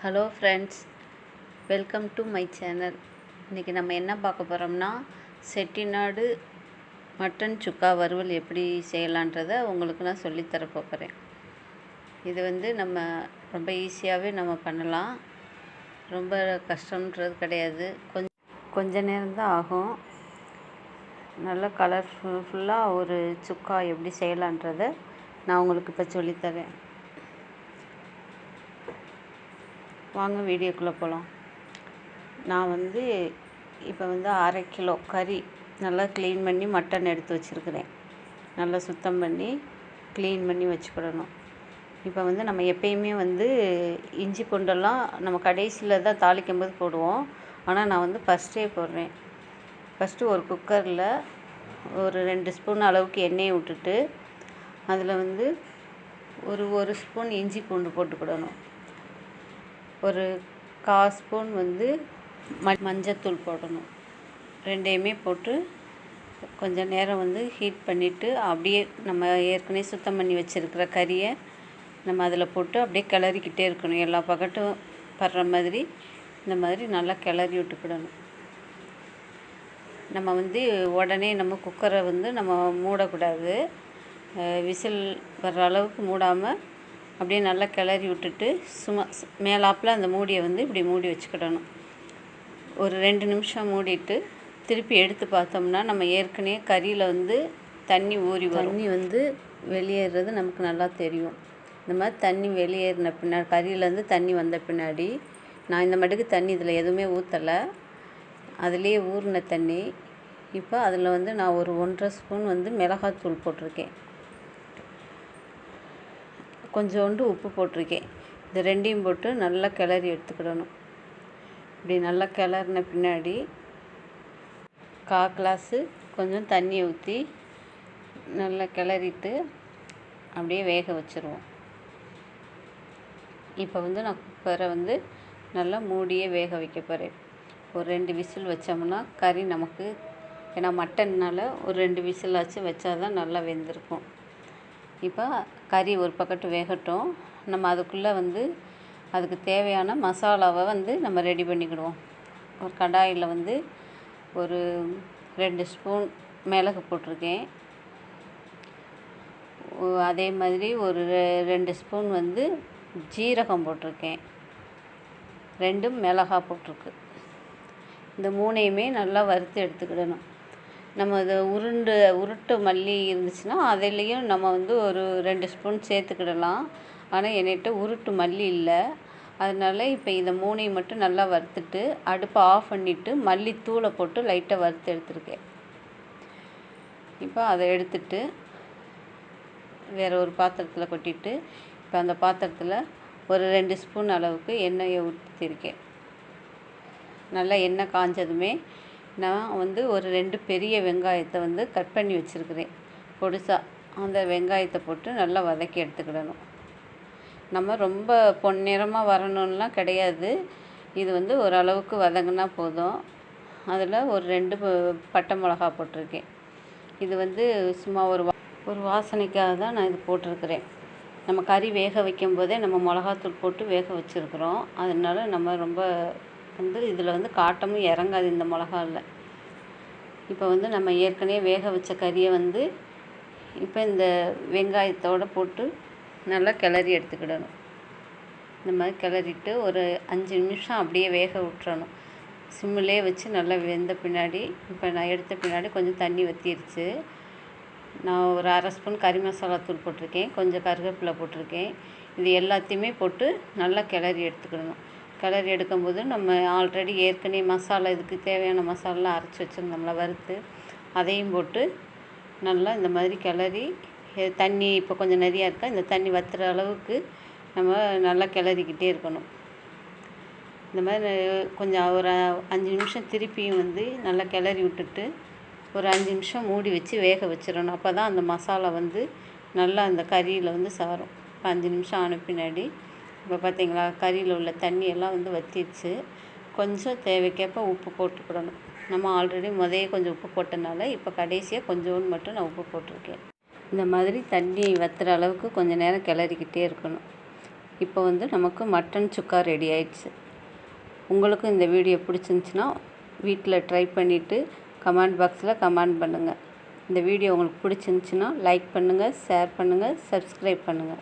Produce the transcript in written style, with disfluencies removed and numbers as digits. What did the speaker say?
Hello friends, welcome to my channel. இன்றைக்கி நம்ம என்ன பார்க்க போகிறோம்னா, செட்டிநாடு மட்டன் சுக்கா வறுவல் எப்படி செய்யலான்றதை உங்களுக்கு நான் சொல்லித்தர போகிறேன். இது நம்ம ரொம்ப ஈஸியாகவே நம்ம பண்ணலாம். ரொம்ப கஷ்டன்றது கிடையாது. கொஞ்ச நேரம்தான் ஆகும். நல்ல கலர்ஃபுல்லாக ஒரு சுக்கா எப்படி செய்யலான்றதை நான் உங்களுக்கு இப்போ சொல்லித்தரேன். வாங்க வீடியோக்குள்ளே போகலாம். நான் இப்போ 1/2 கிலோ கறி நல்லா க்ளீன் பண்ணி மட்டன் எடுத்து வச்சுருக்கிறேன். நல்லா சுத்தம் பண்ணி க்ளீன் பண்ணி வச்சுக்கிடணும். இப்போ நம்ம எப்பயுமே இஞ்சி பூண்டெல்லாம் நம்ம கடைசியில் தான் தாளிக்கும் போது போடுவோம். ஆனால் நான் ஃபஸ்ட்டே போடுறேன். ஃபஸ்ட்டு ஒரு குக்கரில் ஒரு 2 ஸ்பூன் அளவுக்கு எண்ணெயை விட்டுட்டு அதில் ஒரு ஸ்பூன் இஞ்சி பூண்டு போட்டுக்கிடணும். ஒரு 1/4 ஸ்பூன் மஞ்சத்தூள் போடணும். ரெண்டையுமே போட்டு கொஞ்சம் நேரம் ஹீட் பண்ணிவிட்டு அப்படியே நம்ம ஏற்கனவே சுத்தம் பண்ணி வச்சுருக்கிற கறியை நம்ம அதில் போட்டு அப்படியே கிளறிக்கிட்டே இருக்கணும். எல்லா பக்கட்டும் படுற மாதிரி இந்த மாதிரி நல்லா கிளறி விட்டுக்கிடணும். நம்ம உடனே நம்ம குக்கரை நம்ம மூடக்கூடாது. விசில் வர்ற அளவுக்கு மூடாமல் அப்படியே நல்லா கிளறி விட்டுட்டு சும்மா மேலாப்பில் அந்த மூடியை இப்படி மூடி வச்சுக்கிடணும். ஒரு 2 நிமிஷம் மூடிட்டு திருப்பி எடுத்து பார்த்தோம்னா நம்ம ஏற்கனவே கறியில் தண்ணி ஊறி வரும். தண்ணி வெளியேறது நமக்கு நல்லா தெரியும். இந்த மாதிரி தண்ணி வெளியேறின பின்னாடி கறியிலேருந்து தண்ணி வந்த பின்னாடி நான் இந்த மட்டுக்கு தண்ணி இதில் எதுவுமே ஊற்றலை, அதுலேயே ஊறின தண்ணி. இப்போ அதில் நான் ஒரு 1/2 ஸ்பூன் மிளகாத்தூள் போட்டிருக்கேன். கொஞ்சோண்டு உப்பு போட்டிருக்கேன். இது ரெண்டையும் போட்டு நல்லா கிளறி எடுத்துக்கிடணும். இப்படி நல்லா கிளறின பின்னாடி 1/4 கிளாஸு கொஞ்சம் தண்ணியை ஊற்றி நல்லா கிளறிட்டு அப்படியே வேக வச்சுருவோம். இப்போ நான் குக்கரை நல்லா மூடியே வேக வைக்க போகிறேன். ஒரு 2 விசில் வச்சோம்னா கறி நமக்கு, ஏன்னா மட்டன்னால் ஒரு 2 விசிலாச்சும் வச்சா தான் நல்லா வெந்திருக்கும். இப்போ கறி ஒரு பக்கத்து வேகட்டும். நம்ம அதுக்குள்ளே அதுக்கு தேவையான மசாலாவை நம்ம ரெடி பண்ணிக்கிடுவோம். ஒரு கடாயில் ஒரு 2 ஸ்பூன் மிளகு போட்டிருக்கேன். அதே மாதிரி ஒரு 2 ஸ்பூன் ஜீரகம் போட்டிருக்கேன். 2 மிளகாய் போட்டிருக்கு. இந்த 3ஐயுமே நல்லா வறுத்து எடுத்துக்கிடணும். நம்ம அதை உருட்டு மல்லி இருந்துச்சுன்னா அதுலேயும் நம்ம ஒரு 2 ஸ்பூன் சேர்த்துக்கிடலாம். ஆனால் என்கிட்ட உருட்டு மல்லி இல்லை. அதனால் இப்போ இதை 3ஐயும் மட்டும் நல்லா வறுத்துட்டு அடுப்பை ஆஃப் பண்ணிவிட்டு மல்லித்தூளை போட்டு லைட்டாக வறுத்து எடுத்துருக்கேன். இப்போ அதை எடுத்துட்டு வேறு ஒரு பாத்திரத்தில் கொட்டிட்டு இப்போ அந்த பாத்திரத்தில் ஒரு 2 ஸ்பூன் அளவுக்கு எண்ணெயை ஊற்றிருக்கேன். நல்லா எண்ணெய் காஞ்சதுமே நான் ஒரு 2 பெரிய வெங்காயத்தை கட் பண்ணி வச்சுருக்கிறேன் பொடிசாக. அந்த வெங்காயத்தை போட்டு நல்லா வதக்கி எடுத்துக்கிடணும். நம்ம ரொம்ப பொன்னிறமாக வரணும்லாம் கிடையாது. இது ஓரளவுக்கு வதங்கினா போதும். அதில் ஒரு 2 பட்டை மிளகா போட்டிருக்கேன். இது சும்மா ஒரு வாசனைக்காக தான் நான் இது போட்டிருக்கிறேன். நம்ம கறி வேக வைக்கும் போதே நம்ம மிளகாத்தூள் போட்டு வேக வச்சுருக்குறோம். அதனால நம்ம ரொம்ப இதில் காட்டமும் இறங்காது இந்த மிளகாவில். இப்போ நம்ம ஏற்கனவே வேக வச்ச கறியை இப்போ இந்த வெங்காயத்தோடு போட்டு நல்லா கிளறி எடுத்துக்கிடணும். இந்த மாதிரி கிளறிட்டு ஒரு 5 நிமிஷம் அப்படியே வேக விட்டுறணும். சிம்மிலே வச்சு நல்லா வெந்த பின்னாடி இப்போ நான் எடுத்த பின்னாடி கொஞ்சம் தண்ணி வற்றிருச்சு. நான் ஒரு 1/2 ஸ்பூன் கறி மசாலா தூள் போட்டிருக்கேன். கொஞ்சம் கருவேப்பிலை போட்டிருக்கேன். இது எல்லாத்தையுமே போட்டு நல்லா கிளறி எடுத்துக்கிடணும். கிளறி எடுக்கும்போது நம்ம ஆல்ரெடி ஏற்கனவே மசாலா, இதுக்கு தேவையான மசாலாலாம் அரைச்சி வச்சுருந்தோம்ல வறுத்து, அதையும் போட்டு நல்லா இந்த மாதிரி கிளறி தண்ணி இப்போ கொஞ்சம் நிறையா இருக்கா, இந்த தண்ணி வற்றுற அளவுக்கு நம்ம நல்லா கிளறிக்கிட்டே இருக்கணும். இந்த மாதிரி கொஞ்சம் ஒரு 5 நிமிஷம் திருப்பியும் நல்லா கிளறி விட்டுட்டு ஒரு 5 நிமிஷம் மூடி வச்சு வேக வச்சிடணும். அப்போ தான் அந்த மசாலா நல்லா அந்த கறியில் சாரும். 5 நிமிஷம் ஆன பின்னாடி இப்போ பார்த்தீங்களா, கறியில் உள்ள தண்ணியெல்லாம் வற்றிடுச்சு. கொஞ்சம் தேவைக்கேற்ப உப்பு போட்டுக்கிடணும். நம்ம ஆல்ரெடி முதலே கொஞ்சம் உப்பு போட்டனால இப்போ கடைசியாக கொஞ்சோண்டு மட்டும் நான் உப்பு போட்டிருக்கேன். இந்த மாதிரி தண்ணி வற்றுற அளவுக்கு கொஞ்சம் நேரம் கிளறிக்கிட்டே இருக்கணும். இப்போ வந்து நமக்கு மட்டன் சுக்கா ரெடி ஆயிடுச்சு. உங்களுக்கும் இந்த வீடியோ பிடிச்சிருந்துச்சின்னா வீட்டில் ட்ரை பண்ணிவிட்டு கமெண்ட் பாக்ஸில் கமெண்ட் பண்ணுங்கள். இந்த வீடியோ உங்களுக்கு பிடிச்சிருந்துச்சின்னா லைக் பண்ணுங்கள், ஷேர் பண்ணுங்கள், சப்ஸ்கிரைப் பண்ணுங்கள்.